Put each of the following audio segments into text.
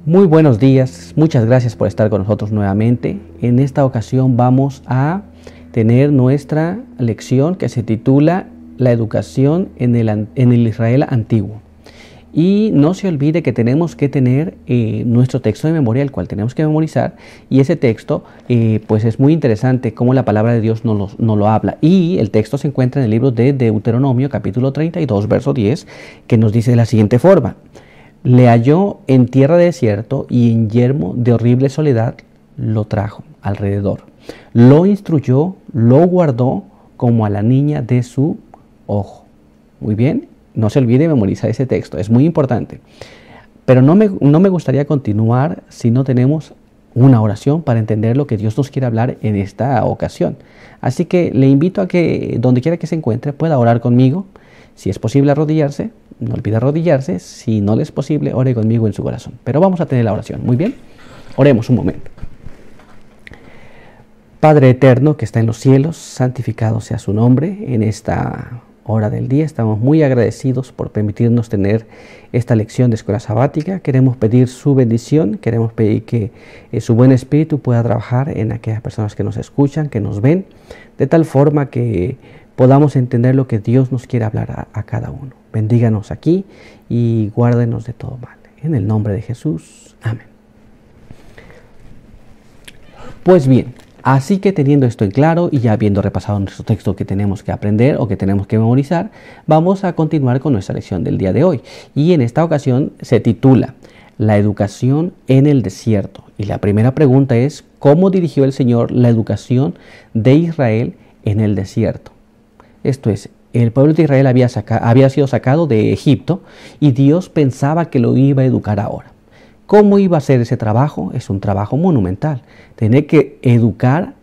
Muy buenos días, muchas gracias por estar con nosotros nuevamente. En esta ocasión vamos a tener nuestra lección que se titula La educación en el Israel antiguo. Y no se olvide que tenemos que tener nuestro texto de memoria, el cual tenemos que memorizar, y ese texto pues es muy interesante cómo la palabra de Dios nos lo habla. Y el texto se encuentra en el libro de Deuteronomio, capítulo 32, verso 10, que nos dice de la siguiente forma: le halló en tierra de desierto y en yermo de horrible soledad lo trajo alrededor. Lo instruyó, lo guardó como a la niña de su ojo. Muy bien, no se olvide memorizar ese texto, es muy importante. Pero no me gustaría continuar si no tenemos una oración para entender lo que Dios nos quiere hablar en esta ocasión. Así que le invito a que donde quiera que se encuentre pueda orar conmigo. Si es posible arrodillarse, no olvide arrodillarse. Si no le es posible, ore conmigo en su corazón. Pero vamos a tener la oración. Muy bien, oremos un momento. Padre eterno que está en los cielos, santificado sea su nombre. En esta hora del día estamos muy agradecidos por permitirnos tener esta lección de escuela sabática. Queremos pedir su bendición, queremos pedir que su buen espíritu pueda trabajar en aquellas personas que nos escuchan, que nos ven, de tal forma que podamos entender lo que Dios nos quiere hablar a cada uno. Bendíganos aquí y guárdenos de todo mal. En el nombre de Jesús. Amén. Pues bien, así que teniendo esto en claro y ya habiendo repasado nuestro texto que tenemos que aprender o que tenemos que memorizar, vamos a continuar con nuestra lección del día de hoy. Y en esta ocasión se titula La educación en el desierto. Y la primera pregunta es: ¿cómo dirigió el Señor la educación de Israel en el desierto? Esto es, el pueblo de Israel había sido sacado de Egipto y Dios pensaba que lo iba a educar ahora. ¿Cómo iba a hacer ese trabajo? Es un trabajo monumental. Tener que educar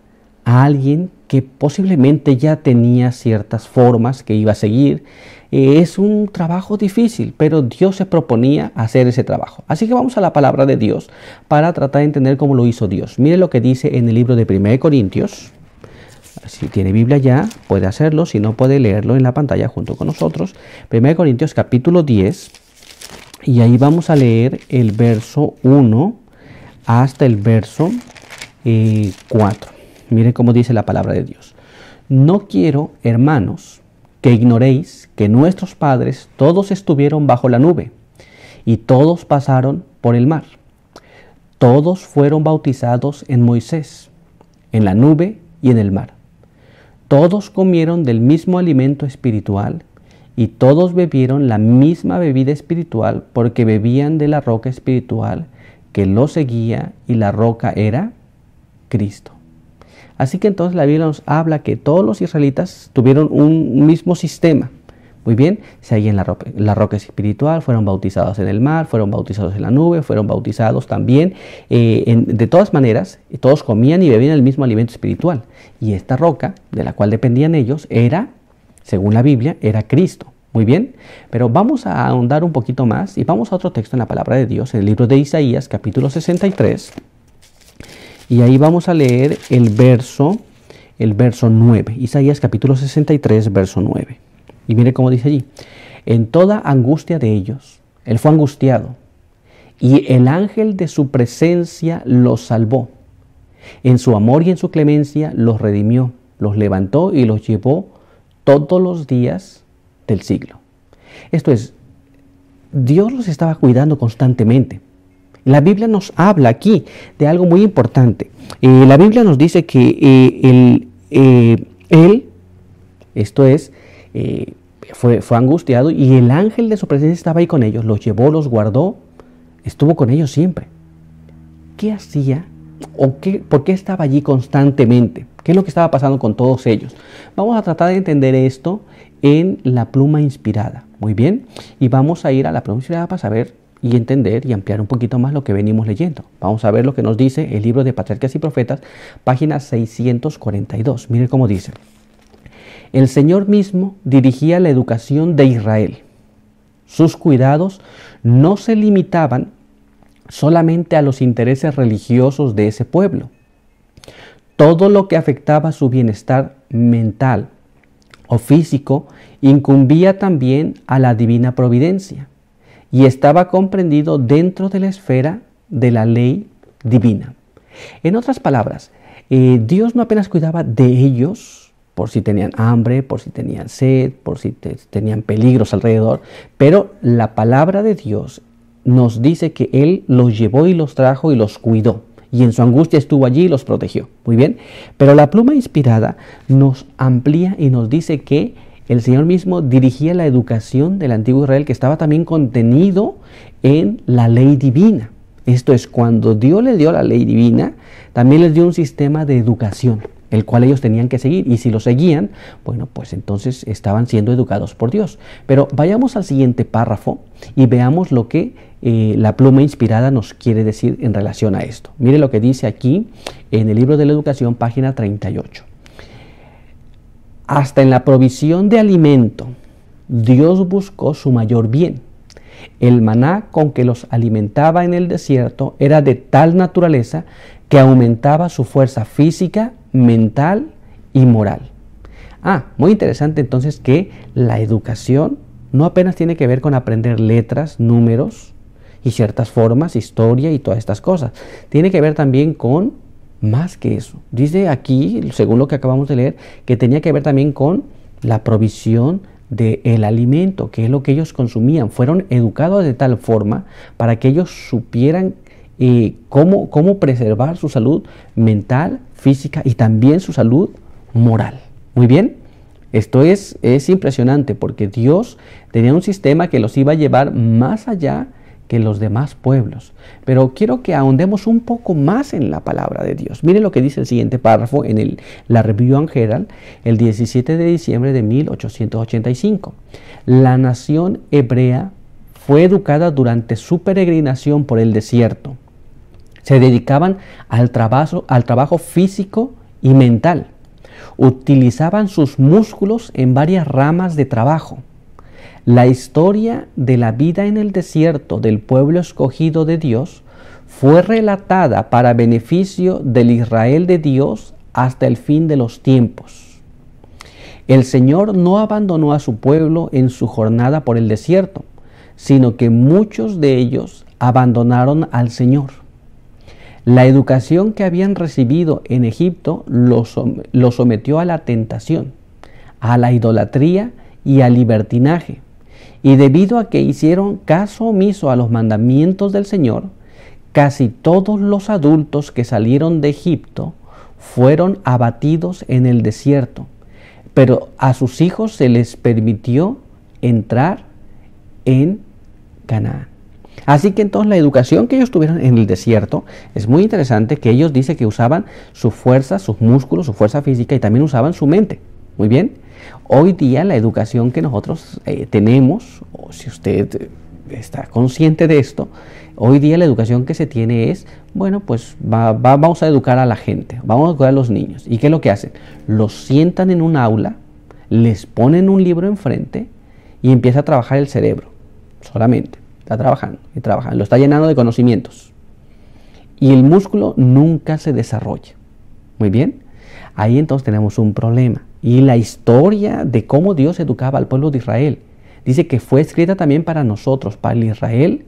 a alguien que posiblemente ya tenía ciertas formas que iba a seguir. Es un trabajo difícil, pero Dios se proponía hacer ese trabajo. Así que vamos a la palabra de Dios para tratar de entender cómo lo hizo Dios. Mire lo que dice en el libro de 1 Corintios. Si tiene Biblia ya, puede hacerlo. Si no, puede leerlo en la pantalla junto con nosotros. 1 Corintios capítulo 10. Y ahí vamos a leer el verso 1 hasta el verso 4. Miren cómo dice la palabra de Dios. No quiero, hermanos, que ignoréis que nuestros padres todos estuvieron bajo la nube y todos pasaron por el mar. Todos fueron bautizados en Moisés, en la nube y en el mar. Todos comieron del mismo alimento espiritual y todos bebieron la misma bebida espiritual porque bebían de la roca espiritual que los seguía, y la roca era Cristo. Así que entonces la Biblia nos habla que todos los israelitas tuvieron un mismo sistema. Muy bien, seguían la roca espiritual, fueron bautizados en el mar, fueron bautizados en la nube, fueron bautizados también. De todas maneras, todos comían y bebían el mismo alimento espiritual. Y esta roca, de la cual dependían ellos, era, según la Biblia, era Cristo. Muy bien, pero vamos a ahondar un poquito más y vamos a otro texto en la palabra de Dios, en el libro de Isaías, capítulo 63. Y ahí vamos a leer el verso 9. Isaías, capítulo 63, verso 9. Y mire cómo dice allí: en toda angustia de ellos, él fue angustiado, y el ángel de su presencia los salvó. En su amor y en su clemencia los redimió, los levantó y los llevó todos los días del siglo. Esto es, Dios los estaba cuidando constantemente. La Biblia nos habla aquí de algo muy importante. La Biblia nos dice que él, esto es, fue angustiado y el ángel de su presencia estaba ahí con ellos, los llevó, los guardó, estuvo con ellos siempre. ¿Qué hacía? ¿Por qué estaba allí constantemente? ¿Qué es lo que estaba pasando con todos ellos? Vamos a tratar de entender esto en la pluma inspirada. Muy bien, y vamos a ir a la pluma inspirada para saber y entender y ampliar un poquito más lo que venimos leyendo. Vamos a ver lo que nos dice el libro de Patriarcas y Profetas, página 642. Miren cómo dice: el Señor mismo dirigía la educación de Israel. Sus cuidados no se limitaban solamente a los intereses religiosos de ese pueblo. Todo lo que afectaba su bienestar mental o físico incumbía también a la divina providencia y estaba comprendido dentro de la esfera de la ley divina. En otras palabras, Dios no apenas cuidaba de ellos por si tenían hambre, por si tenían sed, por si tenían peligros alrededor, pero la palabra de Dios nos dice que Él los llevó y los trajo y los cuidó. Y en su angustia estuvo allí y los protegió. Muy bien. Pero la pluma inspirada nos amplía y nos dice que el Señor mismo dirigía la educación del antiguo Israel, que estaba también contenido en la ley divina. Esto es, cuando Dios les dio la ley divina, también les dio un sistema de educación, el cual ellos tenían que seguir. Y si lo seguían, bueno, pues entonces estaban siendo educados por Dios. Pero vayamos al siguiente párrafo y veamos lo que la pluma inspirada nos quiere decir en relación a esto. Mire lo que dice aquí en el libro de la educación, página 38. Hasta en la provisión de alimento, Dios buscó su mayor bien. El maná con que los alimentaba en el desierto era de tal naturaleza que aumentaba su fuerza física, mental y moral. Muy interesante entonces que la educación no apenas tiene que ver con aprender letras, números y ciertas formas, historia y todas estas cosas. Tiene que ver también con más que eso. Dice aquí, según lo que acabamos de leer, que tenía que ver también con la provisión del alimento, que es lo que ellos consumían. Fueron educados de tal forma para que ellos supieran cómo preservar su salud mental, física y también su salud moral. Muy bien. Esto es impresionante, porque Dios tenía un sistema que los iba a llevar más allá que los demás pueblos. Pero quiero que ahondemos un poco más en la palabra de Dios. Mire lo que dice el siguiente párrafo en la Review and Herald, el 17 de diciembre de 1885. La nación hebrea fue educada durante su peregrinación por el desierto. Se dedicaban al trabajo físico y mental. Utilizaban sus músculos en varias ramas de trabajo. La historia de la vida en el desierto del pueblo escogido de Dios fue relatada para beneficio del Israel de Dios hasta el fin de los tiempos. El Señor no abandonó a su pueblo en su jornada por el desierto, sino que muchos de ellos abandonaron al Señor. La educación que habían recibido en Egipto los sometió a la tentación, a la idolatría y al libertinaje. Y debido a que hicieron caso omiso a los mandamientos del Señor, casi todos los adultos que salieron de Egipto fueron abatidos en el desierto, pero a sus hijos se les permitió entrar en Canaán. Así que entonces la educación que ellos tuvieron en el desierto es muy interesante, que ellos dicen que usaban su fuerza, sus músculos, su fuerza física, y también usaban su mente. Muy bien. Hoy día la educación que nosotros tenemos, o si usted está consciente de esto, hoy día la educación que se tiene es, bueno, pues vamos a educar a la gente, vamos a educar a los niños. ¿Y qué es lo que hacen? Los sientan en un aula, les ponen un libro enfrente y empieza a trabajar el cerebro, solamente. Está trabajando y trabajando, lo está llenando de conocimientos. Y el músculo nunca se desarrolla. Muy bien. Ahí entonces tenemos un problema. Y la historia de cómo Dios educaba al pueblo de Israel, dice que fue escrita también para nosotros, para el Israel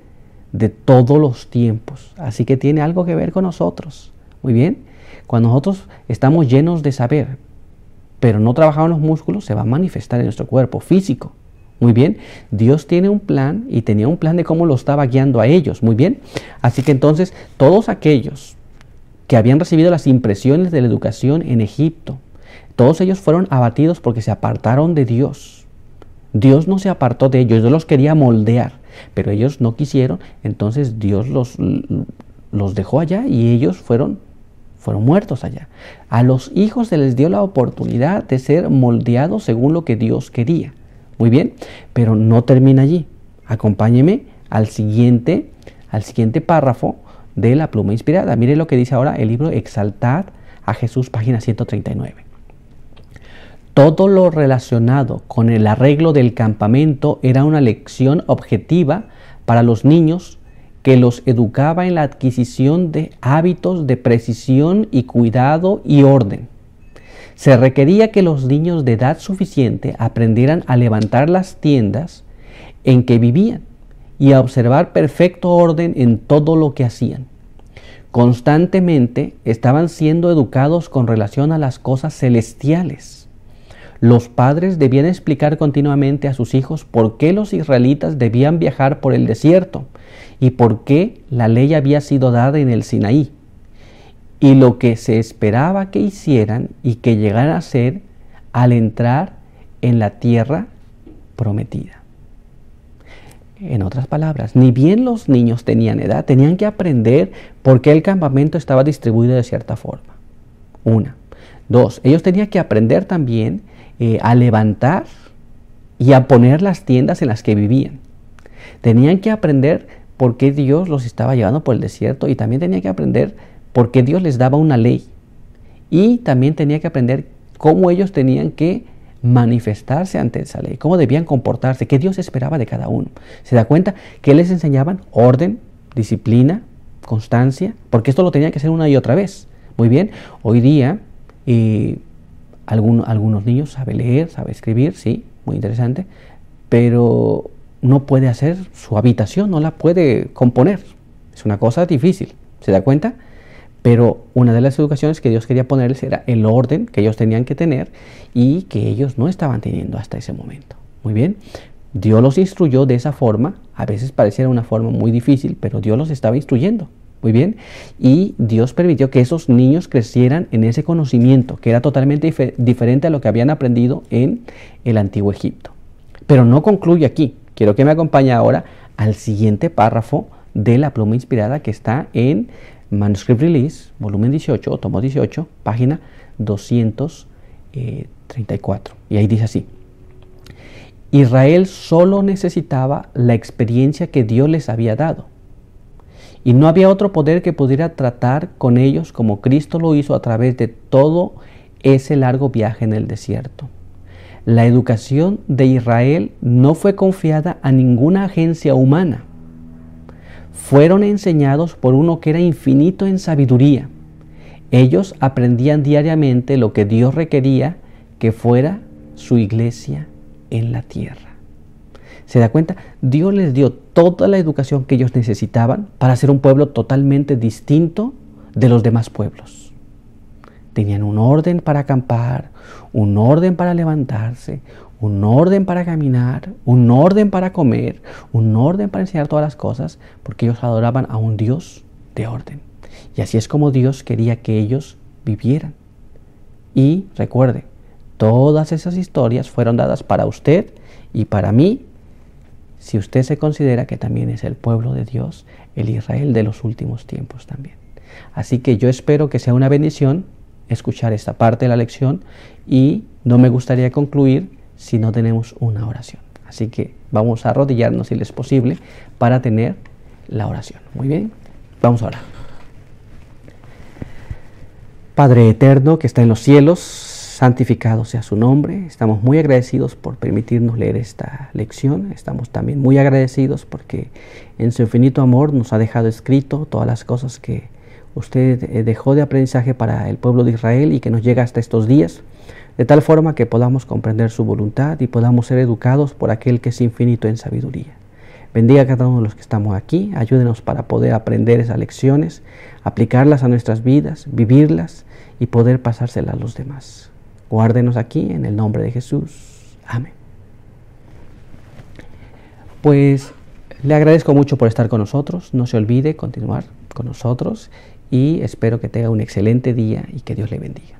de todos los tiempos. Así que tiene algo que ver con nosotros. Muy bien. Cuando nosotros estamos llenos de saber, pero no trabajamos los músculos, se va a manifestar en nuestro cuerpo físico. Muy bien, Dios tiene un plan y tenía un plan de cómo lo estaba guiando a ellos. Muy bien, así que entonces todos aquellos que habían recibido las impresiones de la educación en Egipto, todos ellos fueron abatidos porque se apartaron de Dios. Dios no se apartó de ellos, Dios los quería moldear, pero ellos no quisieron, entonces Dios los dejó allá y ellos fueron muertos allá. A los hijos se les dio la oportunidad de ser moldeados según lo que Dios quería. Muy bien, pero no termina allí. Acompáñeme al siguiente párrafo de la pluma inspirada. Mire lo que dice ahora el libro Exaltad a Jesús, página 139. Todo lo relacionado con el arreglo del campamento era una lección objetiva para los niños que los educaba en la adquisición de hábitos de precisión y cuidado y orden. Se requería que los niños de edad suficiente aprendieran a levantar las tiendas en que vivían y a observar perfecto orden en todo lo que hacían. Constantemente estaban siendo educados con relación a las cosas celestiales. Los padres debían explicar continuamente a sus hijos por qué los israelitas debían viajar por el desierto y por qué la ley había sido dada en el Sinaí, y lo que se esperaba que hicieran y que llegaran a hacer al entrar en la tierra prometida. En otras palabras, ni bien los niños tenían edad, tenían que aprender por qué el campamento estaba distribuido de cierta forma. Una. Dos, ellos tenían que aprender también a levantar y a poner las tiendas en las que vivían. Tenían que aprender por qué Dios los estaba llevando por el desierto, y también tenían que aprender por qué Dios les daba una ley. Y también tenían que aprender cómo ellos tenían que manifestarse ante esa ley, cómo debían comportarse, qué Dios esperaba de cada uno. ¿Se da cuenta que les enseñaban orden, disciplina, constancia? Porque esto lo tenían que hacer una y otra vez. Muy bien, hoy día algunos niños saben leer, saben escribir, sí, muy interesante, pero no puede hacer su habitación, no la puede componer. Es una cosa difícil, ¿se da cuenta? Pero una de las educaciones que Dios quería ponerles era el orden que ellos tenían que tener y que ellos no estaban teniendo hasta ese momento. Muy bien, Dios los instruyó de esa forma. A veces pareciera una forma muy difícil, pero Dios los estaba instruyendo. Muy bien, y Dios permitió que esos niños crecieran en ese conocimiento que era totalmente diferente a lo que habían aprendido en el antiguo Egipto. Pero no concluye aquí. Quiero que me acompañe ahora al siguiente párrafo de la pluma inspirada, que está en Manuscript Release, volumen 18, tomo 18, página 234. Y ahí dice así: Israel solo necesitaba la experiencia que Dios les había dado. Y no había otro poder que pudiera tratar con ellos como Cristo lo hizo a través de todo ese largo viaje en el desierto. La educación de Israel no fue confiada a ninguna agencia humana. Fueron enseñados por uno que era infinito en sabiduría. Ellos aprendían diariamente lo que Dios requería que fuera su iglesia en la tierra. ¿Se da cuenta? Dios les dio toda la educación que ellos necesitaban para ser un pueblo totalmente distinto de los demás pueblos. Tenían un orden para acampar, un orden para levantarse, un orden para caminar, un orden para comer, un orden para enseñar todas las cosas, porque ellos adoraban a un Dios de orden. Y así es como Dios quería que ellos vivieran. Y recuerde, todas esas historias fueron dadas para usted y para mí, si usted se considera que también es el pueblo de Dios, el Israel de los últimos tiempos también. Así que yo espero que sea una bendición escuchar esta parte de la lección, y no me gustaría concluir si no tenemos una oración. Así que vamos a arrodillarnos, si es posible, para tener la oración. Muy bien, vamos a orar. Padre eterno que está en los cielos, santificado sea su nombre. Estamos muy agradecidos por permitirnos leer esta lección. Estamos también muy agradecidos porque en su infinito amor nos ha dejado escrito todas las cosas que usted dejó de aprendizaje para el pueblo de Israel y que nos llega hasta estos días, de tal forma que podamos comprender su voluntad y podamos ser educados por aquel que es infinito en sabiduría. Bendiga a cada uno de los que estamos aquí, ayúdenos para poder aprender esas lecciones, aplicarlas a nuestras vidas, vivirlas y poder pasárselas a los demás. Guárdenos aquí en el nombre de Jesús. Amén. Pues le agradezco mucho por estar con nosotros. No se olvide continuar con nosotros y espero que tenga un excelente día y que Dios le bendiga.